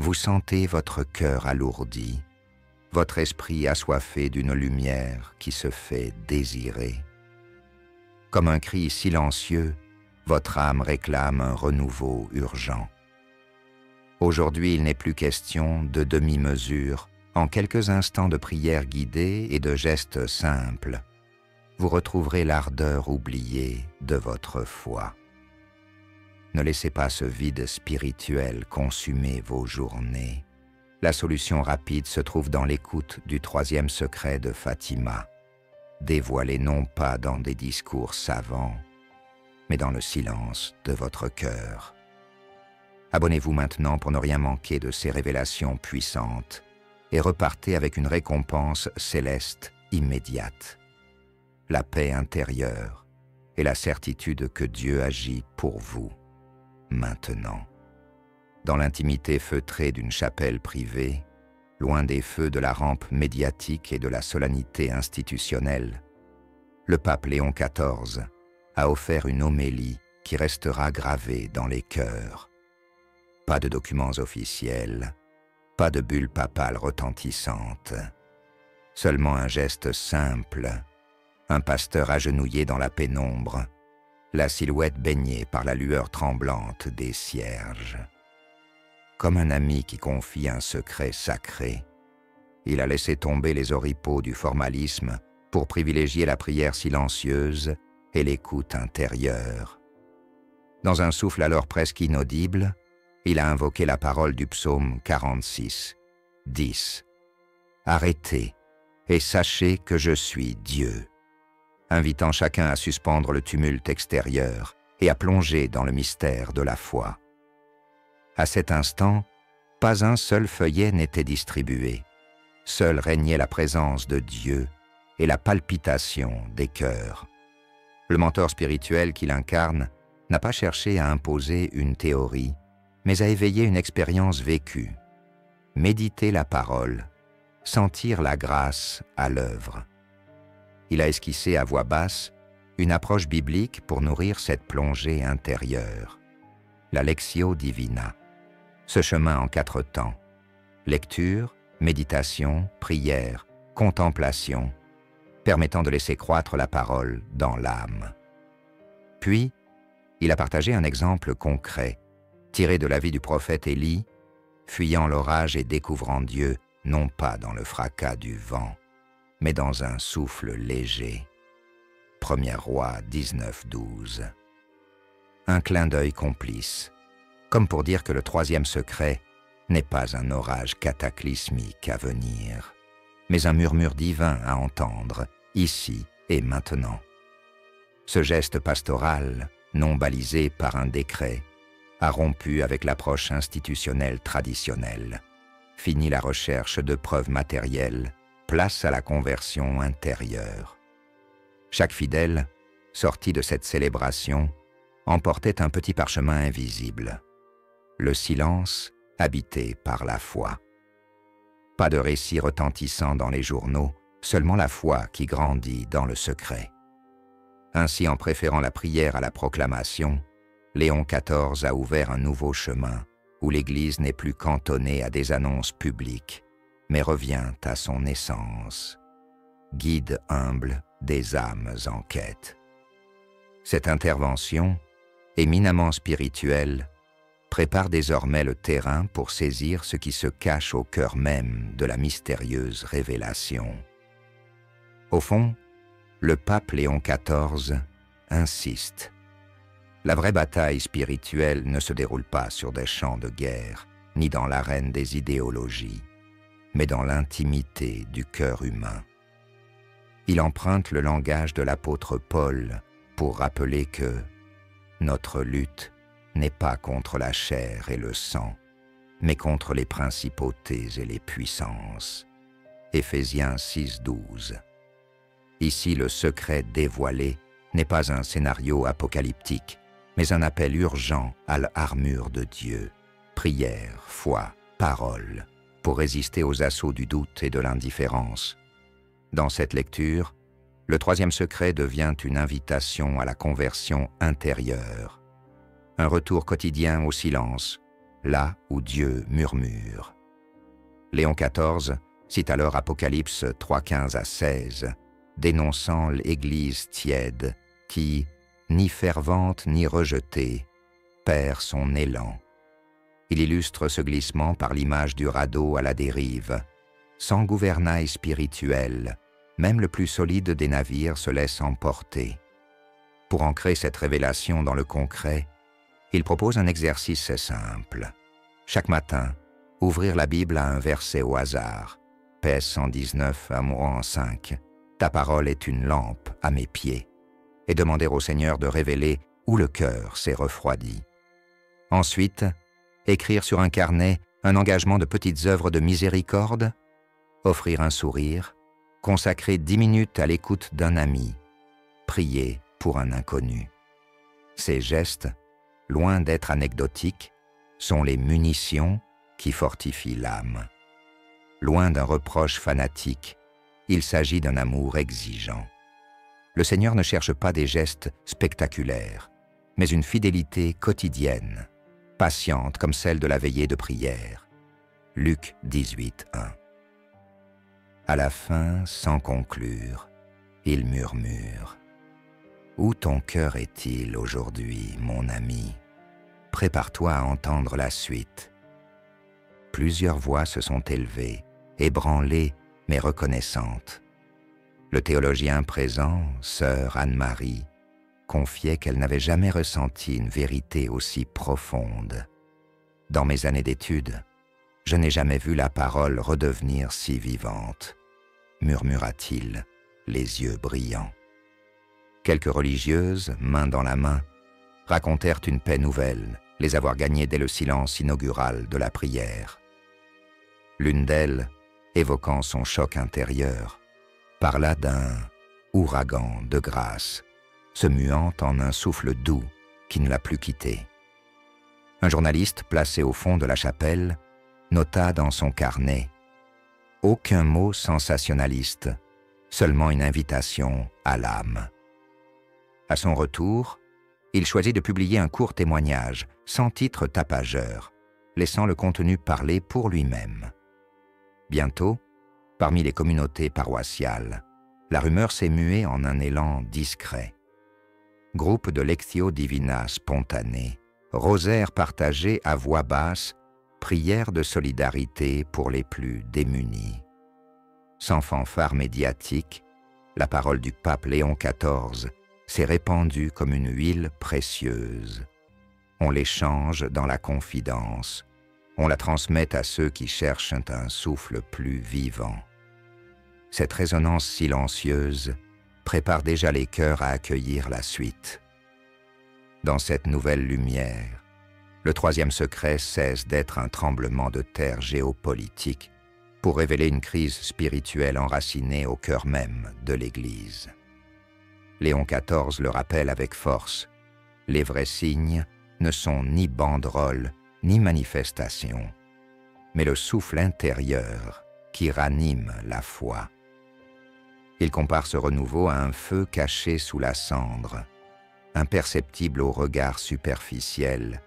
vous sentez votre cœur alourdi, votre esprit assoiffé d'une lumière qui se fait désirer. Comme un cri silencieux, votre âme réclame un renouveau urgent. Aujourd'hui, il n'est plus question de demi-mesure, en quelques instants de prière guidée et de gestes simples. Vous retrouverez l'ardeur oubliée de votre foi. Ne laissez pas ce vide spirituel consumer vos journées. La solution rapide se trouve dans l'écoute du troisième secret de Fatima, dévoilé non pas dans des discours savants, mais dans le silence de votre cœur. Abonnez-vous maintenant pour ne rien manquer de ces révélations puissantes et repartez avec une récompense céleste immédiate. La paix intérieure et la certitude que Dieu agit pour vous, maintenant. Dans l'intimité feutrée d'une chapelle privée, loin des feux de la rampe médiatique et de la solennité institutionnelle, le pape Léon XIV a offert une homélie qui restera gravée dans les cœurs. Pas de documents officiels, pas de bulle papale retentissante, seulement un geste simple, un pasteur agenouillé dans la pénombre, la silhouette baignée par la lueur tremblante des cierges. Comme un ami qui confie un secret sacré, il a laissé tomber les oripeaux du formalisme pour privilégier la prière silencieuse et l'écoute intérieure. Dans un souffle alors presque inaudible, il a invoqué la parole du psaume 46, 10. « Arrêtez et sachez que je suis Dieu », invitant chacun à suspendre le tumulte extérieur et à plonger dans le mystère de la foi. À cet instant, pas un seul feuillet n'était distribué. Seule régnait la présence de Dieu et la palpitation des cœurs. Le mentor spirituel qu'il incarne n'a pas cherché à imposer une théorie, mais à éveiller une expérience vécue. Méditer la parole, sentir la grâce à l'œuvre. Il a esquissé à voix basse une approche biblique pour nourrir cette plongée intérieure. La Lectio Divina. Ce chemin en 4 temps. Lecture, méditation, prière, contemplation, permettant de laisser croître la parole dans l'âme. Puis, il a partagé un exemple concret, tiré de la vie du prophète Élie, fuyant l'orage et découvrant Dieu, non pas dans le fracas du vent, mais dans un souffle léger. 1er Roi 19:12. Un clin d'œil complice, comme pour dire que le troisième secret n'est pas un orage cataclysmique à venir, mais un murmure divin à entendre, ici et maintenant. Ce geste pastoral, non balisé par un décret, a rompu avec l'approche institutionnelle traditionnelle. Fini la recherche de preuves matérielles, place à la conversion intérieure. Chaque fidèle, sorti de cette célébration, emportait un petit parchemin invisible. Le silence habité par la foi. Pas de récit retentissant dans les journaux, seulement la foi qui grandit dans le secret. Ainsi, en préférant la prière à la proclamation, Léon XIV a ouvert un nouveau chemin où l'Église n'est plus cantonnée à des annonces publiques, mais revient à son essence. Guide humble des âmes en quête. Cette intervention, éminemment spirituelle, prépare désormais le terrain pour saisir ce qui se cache au cœur même de la mystérieuse révélation. Au fond, le pape Léon XIV insiste. La vraie bataille spirituelle ne se déroule pas sur des champs de guerre, ni dans l'arène des idéologies, mais dans l'intimité du cœur humain. Il emprunte le langage de l'apôtre Paul pour rappeler que notre lutte n'est pas contre la chair et le sang, mais contre les principautés et les puissances. Éphésiens 6:12. Ici, le secret dévoilé n'est pas un scénario apocalyptique, mais un appel urgent à l'armure de Dieu, prière, foi, parole, pour résister aux assauts du doute et de l'indifférence. Dans cette lecture, le troisième secret devient une invitation à la conversion intérieure, un retour quotidien au silence, là où Dieu murmure. Léon XIV cite alors Apocalypse 3:15 à 16, dénonçant l'Église tiède qui, ni fervente ni rejetée, perd son élan. Il illustre ce glissement par l'image du radeau à la dérive. Sans gouvernail spirituel, même le plus solide des navires se laisse emporter. Pour ancrer cette révélation dans le concret, il propose un exercice simple. Chaque matin, ouvrir la Bible à un verset au hasard. PS 119, Amour en 5. Ta parole est une lampe à mes pieds. Et demander au Seigneur de révéler où le cœur s'est refroidi. Ensuite, écrire sur un carnet un engagement de petites œuvres de miséricorde, offrir un sourire, consacrer 10 minutes à l'écoute d'un ami, prier pour un inconnu. Ces gestes, loin d'être anecdotiques, sont les munitions qui fortifient l'âme. Loin d'un reproche fanatique, il s'agit d'un amour exigeant. Le Seigneur ne cherche pas des gestes spectaculaires, mais une fidélité quotidienne, patiente comme celle de la veillée de prière. Luc 18:1. À la fin, sans conclure, il murmure. Où ton cœur est-il aujourd'hui, mon ami? Prépare-toi à entendre la suite. Plusieurs voix se sont élevées, ébranlées mais reconnaissantes. Le théologien présent, sœur Anne-Marie, confiait qu'elle n'avait jamais ressenti une vérité aussi profonde. Dans mes années d'études, je n'ai jamais vu la parole redevenir si vivante, murmura-t-il, les yeux brillants. Quelques religieuses, main dans la main, racontèrent une paix nouvelle, les avoir gagnées dès le silence inaugural de la prière. L'une d'elles, évoquant son choc intérieur, parla d'un ouragan de grâce, se muant en un souffle doux qui ne l'a plus quitté. Un journaliste placé au fond de la chapelle nota dans son carnet « Aucun mot sensationnaliste, seulement une invitation à l'âme ». À son retour, il choisit de publier un court témoignage, sans titre tapageur, laissant le contenu parler pour lui-même. Bientôt, parmi les communautés paroissiales, la rumeur s'est muée en un élan discret. Groupe de Lectio Divina spontanés, rosaires partagés à voix basse, prières de solidarité pour les plus démunis. Sans fanfare médiatique, la parole du pape Léon XIV s'est répandue comme une huile précieuse. On l'échange dans la confidence, on la transmet à ceux qui cherchent un souffle plus vivant. Cette résonance silencieuse prépare déjà les cœurs à accueillir la suite. Dans cette nouvelle lumière, le troisième secret cesse d'être un tremblement de terre géopolitique pour révéler une crise spirituelle enracinée au cœur même de l'Église. Léon XIV le rappelle avec force, les vrais signes ne sont ni banderoles ni manifestations, mais le souffle intérieur qui ranime la foi. Il compare ce renouveau à un feu caché sous la cendre, imperceptible au regard superficiel,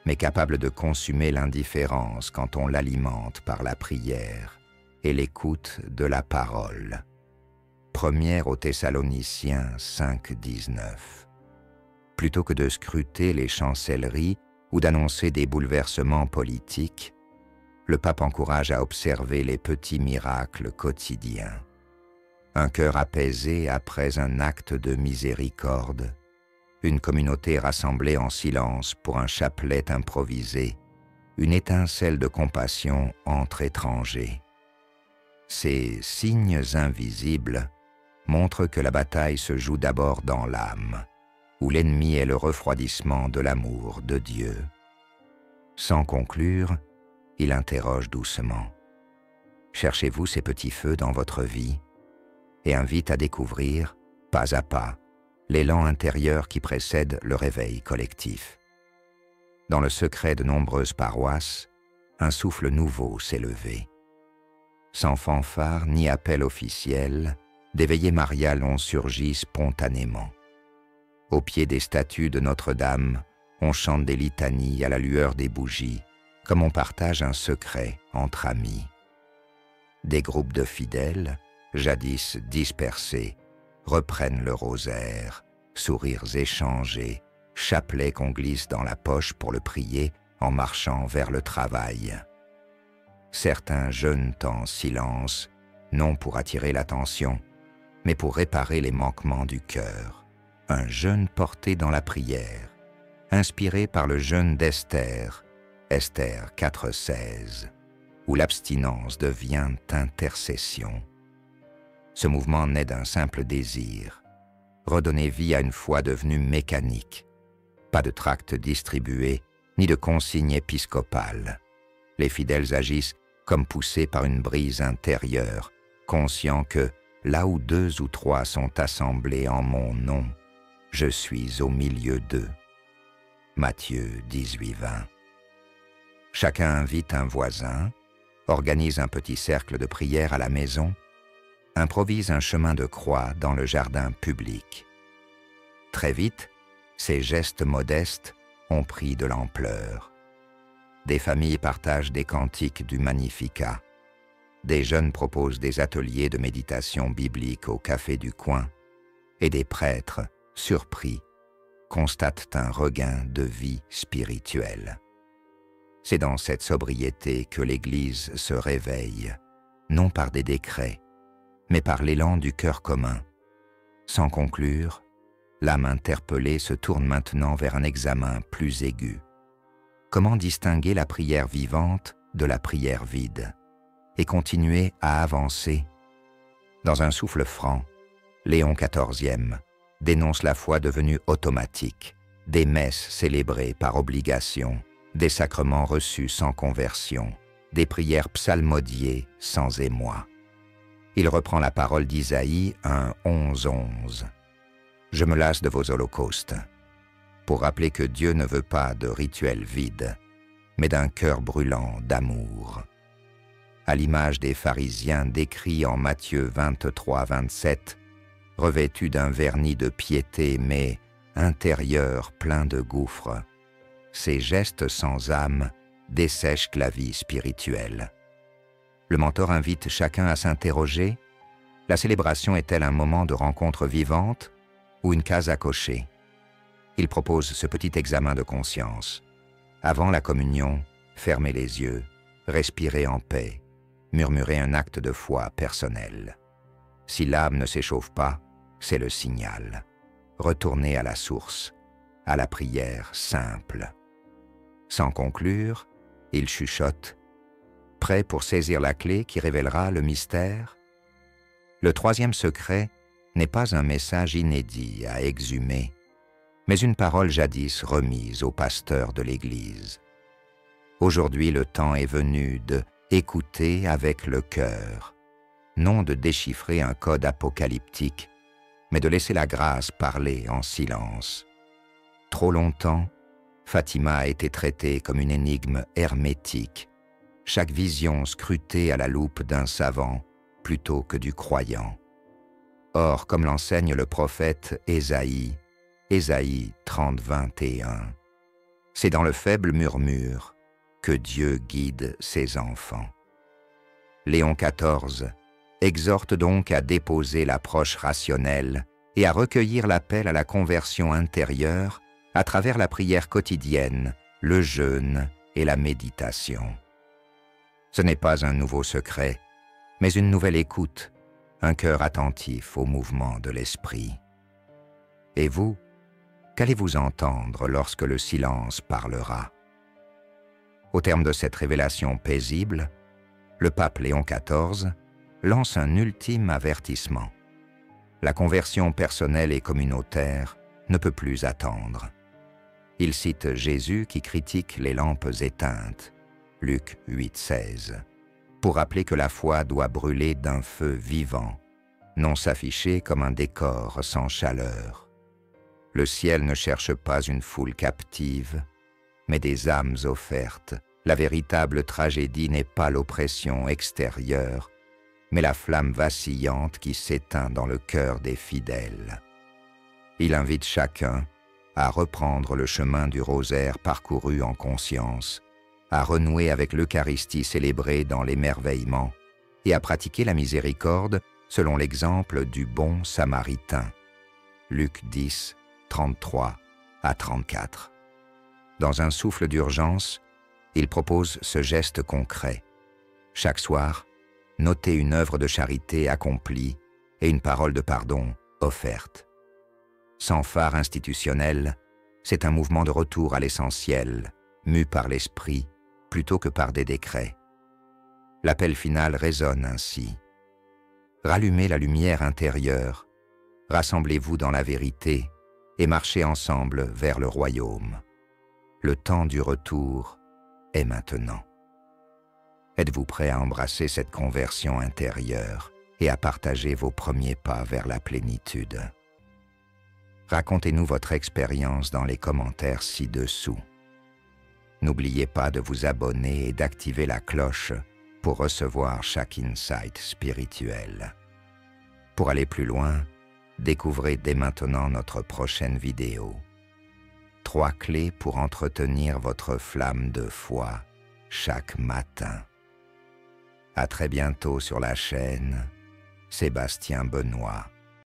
mais capable de consumer l'indifférence quand on l'alimente par la prière et l'écoute de la parole. 1 aux Thessaloniciens 5:19. Plutôt que de scruter les chancelleries ou d'annoncer des bouleversements politiques, le pape encourage à observer les petits miracles quotidiens. Un cœur apaisé après un acte de miséricorde, une communauté rassemblée en silence pour un chapelet improvisé, une étincelle de compassion entre étrangers. Ces signes invisibles montrent que la bataille se joue d'abord dans l'âme, où l'ennemi est le refroidissement de l'amour de Dieu. Sans conclure, il interroge doucement. Cherchez-vous ces petits feux dans votre vie et invite à découvrir, pas à pas, l'élan intérieur qui précède le réveil collectif. Dans le secret de nombreuses paroisses, un souffle nouveau s'est levé. Sans fanfare ni appel officiel, des veillées mariales ont surgi spontanément. Au pied des statues de Notre-Dame, on chante des litanies à la lueur des bougies, comme on partage un secret entre amis. Des groupes de fidèles, jadis dispersés, reprennent le rosaire, sourires échangés, chapelets qu'on glisse dans la poche pour le prier en marchant vers le travail. Certains jeûnent en silence, non pour attirer l'attention, mais pour réparer les manquements du cœur. Un jeûne porté dans la prière, inspiré par le jeûne d'Esther, Esther 4,16, où l'abstinence devient intercession. Ce mouvement naît d'un simple désir, redonner vie à une foi devenue mécanique. Pas de tracts distribués, ni de consignes épiscopales. Les fidèles agissent comme poussés par une brise intérieure, conscients que, là où 2 ou 3 sont assemblés en mon nom, je suis au milieu d'eux. Matthieu 18,20. Chacun invite un voisin, organise un petit cercle de prière à la maison, improvise un chemin de croix dans le jardin public. Très vite, ces gestes modestes ont pris de l'ampleur. Des familles partagent des cantiques du Magnificat. Des jeunes proposent des ateliers de méditation biblique au café du coin. Et des prêtres, surpris, constatent un regain de vie spirituelle. C'est dans cette sobriété que l'Église se réveille, non par des décrets, mais par l'élan du cœur commun. Sans conclure, l'âme interpellée se tourne maintenant vers un examen plus aigu. Comment distinguer la prière vivante de la prière vide et continuer à avancer? Dans un souffle franc, Léon XIV dénonce la foi devenue automatique, des messes célébrées par obligation, des sacrements reçus sans conversion, des prières psalmodiées sans émoi. Il reprend la parole d'Isaïe 1:11. « Je me lasse de vos holocaustes », pour rappeler que Dieu ne veut pas de rituels vides, mais d'un cœur brûlant d'amour. À l'image des pharisiens décrits en Matthieu 23-27, revêtus d'un vernis de piété mais intérieur plein de gouffres, ces gestes sans âme dessèchent la vie spirituelle. Le mentor invite chacun à s'interroger: la célébration est-elle un moment de rencontre vivante ou une case à cocher? Il propose ce petit examen de conscience. Avant la communion, fermez les yeux, respirez en paix, murmurez un acte de foi personnel. Si l'âme ne s'échauffe pas, c'est le signal. Retournez à la source, à la prière simple. Sans conclure, il chuchote, prêt pour saisir la clé qui révélera le mystère. Le troisième secret n'est pas un message inédit à exhumer, mais une parole jadis remise aux pasteurs de l'Église. Aujourd'hui, le temps est venu de écouter avec le cœur, non de déchiffrer un code apocalyptique, mais de laisser la grâce parler en silence. Trop longtemps, Fatima a été traitée comme une énigme hermétique, chaque vision scrutée à la loupe d'un savant plutôt que du croyant. Or, comme l'enseigne le prophète Ésaïe 30-21, c'est dans le faible murmure que Dieu guide ses enfants. Léon XIV exhorte donc à déposer l'approche rationnelle et à recueillir l'appel à la conversion intérieure à travers la prière quotidienne, le jeûne et la méditation. Ce n'est pas un nouveau secret, mais une nouvelle écoute, un cœur attentif au mouvement de l'esprit. Et vous, qu'allez-vous entendre lorsque le silence parlera? Au terme de cette révélation paisible, le pape Léon XIV lance un ultime avertissement. La conversion personnelle et communautaire ne peut plus attendre. Il cite Jésus qui critique les lampes éteintes, Luc 8,16, pour rappeler que la foi doit brûler d'un feu vivant, non s'afficher comme un décor sans chaleur. Le ciel ne cherche pas une foule captive, mais des âmes offertes. La véritable tragédie n'est pas l'oppression extérieure, mais la flamme vacillante qui s'éteint dans le cœur des fidèles. Il invite chacun à reprendre le chemin du rosaire parcouru en conscience à renouer avec l'Eucharistie célébrée dans l'émerveillement et à pratiquer la miséricorde selon l'exemple du bon Samaritain. Luc 10, 33 à 34. Dans un souffle d'urgence, il propose ce geste concret. Chaque soir, notez une œuvre de charité accomplie et une parole de pardon offerte. Sans phare institutionnel, c'est un mouvement de retour à l'essentiel, mu par l'esprit plutôt que par des décrets. L'appel final résonne ainsi. Rallumez la lumière intérieure, rassemblez-vous dans la vérité et marchez ensemble vers le royaume. Le temps du retour est maintenant. Êtes-vous prêt à embrasser cette conversion intérieure et à partager vos premiers pas vers la plénitude? Racontez-nous votre expérience dans les commentaires ci-dessous. N'oubliez pas de vous abonner et d'activer la cloche pour recevoir chaque insight spirituel. Pour aller plus loin, découvrez dès maintenant notre prochaine vidéo. 3 clés pour entretenir votre flamme de foi chaque matin. À très bientôt sur la chaîne Sébastien Benoît.